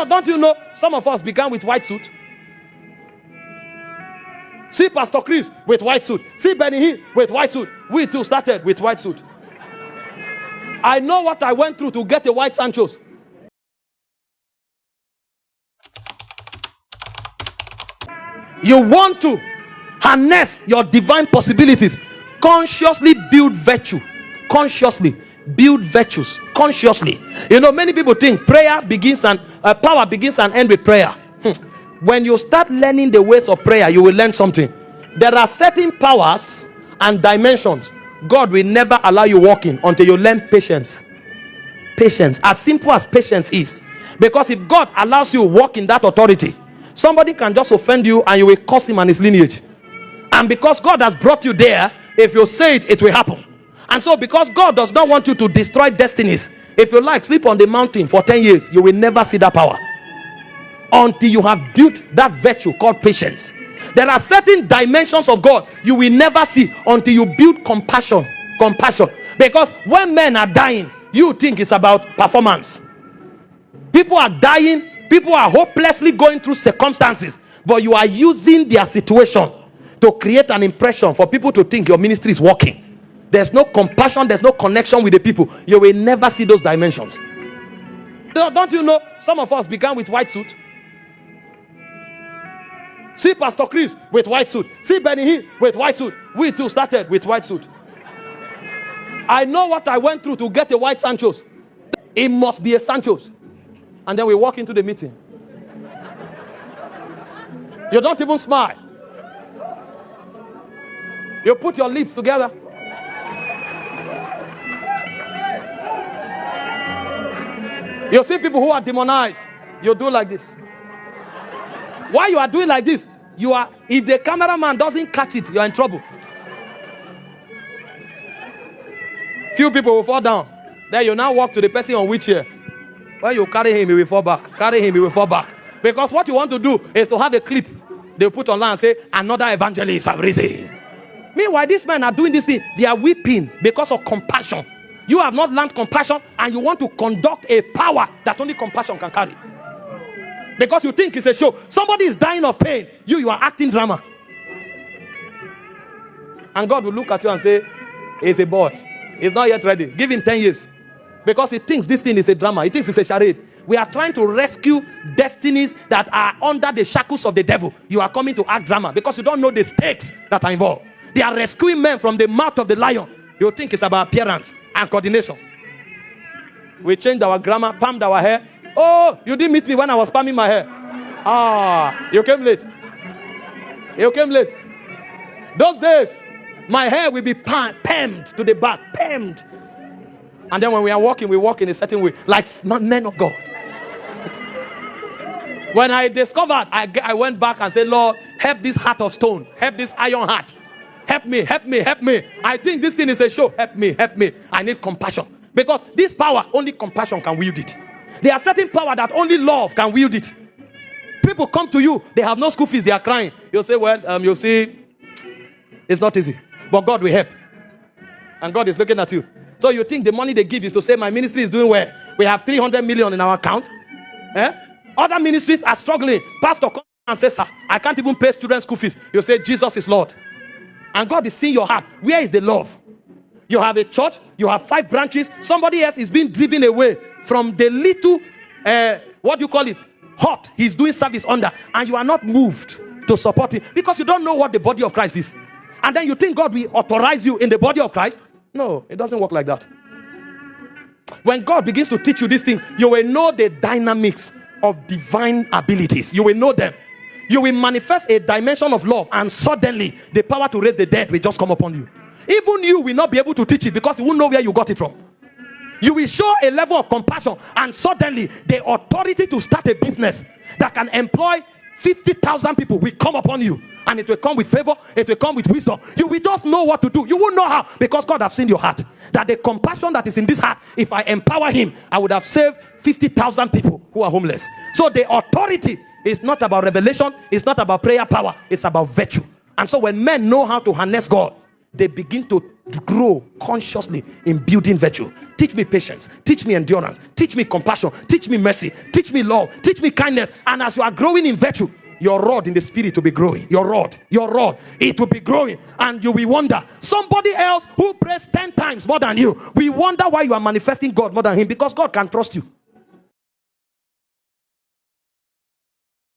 Don't you know some of us began with white suit? See Pst Chris with white suit. See Benue with white suit. We too started with white suit. I know what I went through to get a white Sanchos. You want to harness your divine possibilities. Consciously build virtue. Consciously build virtues. Consciously. You know, many people think prayer begins and power begins and ends with prayer. When you start learning the ways of prayer, you will learn something. There are certain powers and dimensions God will never allow you walk in until you learn patience. Patience. As simple as patience is. Because if God allows you to walk in that authority, somebody can just offend you and you will curse him and his lineage. And because God has brought you there, if you say it, it will happen. And so because God does not want you to destroy destinies, if you like, sleep on the mountain for 10 years, you will never see that power. Until you have built that virtue called patience. There are certain dimensions of God you will never see until you build compassion. Compassion. Because when men are dying, you think it's about performance. People are dying. People are hopelessly going through circumstances. But you are using their situation to create an impression for people to think your ministry is working. There's no compassion. There's no connection with the people. You will never see those dimensions. Don't you know some of us began with white suit? See Pst Chris with white suit. See Benue with white suit. We too started with white suit. I know what I went through to get a white Sanchos. It must be a Sanchos. And then we walk into the meeting. You don't even smile. You put your lips together. You see people who are demonized. You do like this. Why you are doing like this? You are, if the cameraman doesn't catch it, you are in trouble. Few people will fall down. Then you now walk to the person on wheelchair. When you carry him, he will fall back. Carry him, he will fall back. Because what you want to do is to have a clip they put online and say, another evangelist have risen. Meanwhile, these men are doing this thing. They are weeping because of compassion. You have not learned compassion and you want to conduct a power that only compassion can carry. Because you think it's a show. Somebody is dying of pain. You are acting drama. And God will look at you and say, he's a boy. He's not yet ready. Give him 10 years. Because he thinks this thing is a drama. He thinks it's a charade. We are trying to rescue destinies that are under the shackles of the devil. You are coming to act drama because you don't know the stakes that are involved. They are rescuing men from the mouth of the lion. You think it's about appearance and coordination. We changed our grammar, palmed our hair. Oh, you didn't meet me when I was palming my hair. Ah, you came late. You came late. Those days, my hair will be palmed to the back. Palmed. And then when we are walking, we walk in a certain way. Like men of God. When I discovered, I went back and said, Lord, help this heart of stone. Help this iron heart. Help me, help me, help me. I think this thing is a show. Help me, help me. I need compassion. Because this power, only compassion can wield it. There are certain power that only love can wield it. People come to you, they have no school fees, they are crying. You'll say, well, you see, it's not easy. But God will help. And God is looking at you. So you think the money they give is to say my ministry is doing well. We have 300 million in our account. Other ministries are struggling. Pastor comes and says, sir, I can't even pay students' school fees. You say, Jesus is Lord. And God is seeing your heart. Where is the love? You have a church. You have 5 branches. Somebody else is being driven away from the little, what do you call it? Hut he's doing service under. And you are not moved to support him. Because you don't know what the body of Christ is. And then you think God will authorize you in the body of Christ. No, it doesn't work like that. When God begins to teach you these things, you will know the dynamics of divine abilities. You will know them. You will manifest a dimension of love, and suddenly the power to raise the dead will just come upon you. Even you will not be able to teach it because you won't know where you got it from. You will show a level of compassion, and suddenly the authority to start a business that can employ 50,000 people will come upon you. And it will come with favor. It will come with wisdom. You will just know what to do. You won't know how, because God has seen your heart. That the compassion that is in this heart, if I empower him, I would have saved 50,000 people who are homeless. So the authority is not about revelation. It's not about prayer power. It's about virtue. And so when men know how to harness God, they begin to grow consciously in building virtue. Teach me patience, teach me endurance, teach me compassion, teach me mercy, teach me love, teach me kindness. And as you are growing in virtue, your rod in the spirit will be growing. Your rod, it will be growing, and you will wonder. Somebody else who prays 10 times more than you, we wonder why you are manifesting God more than him, because God can trust you.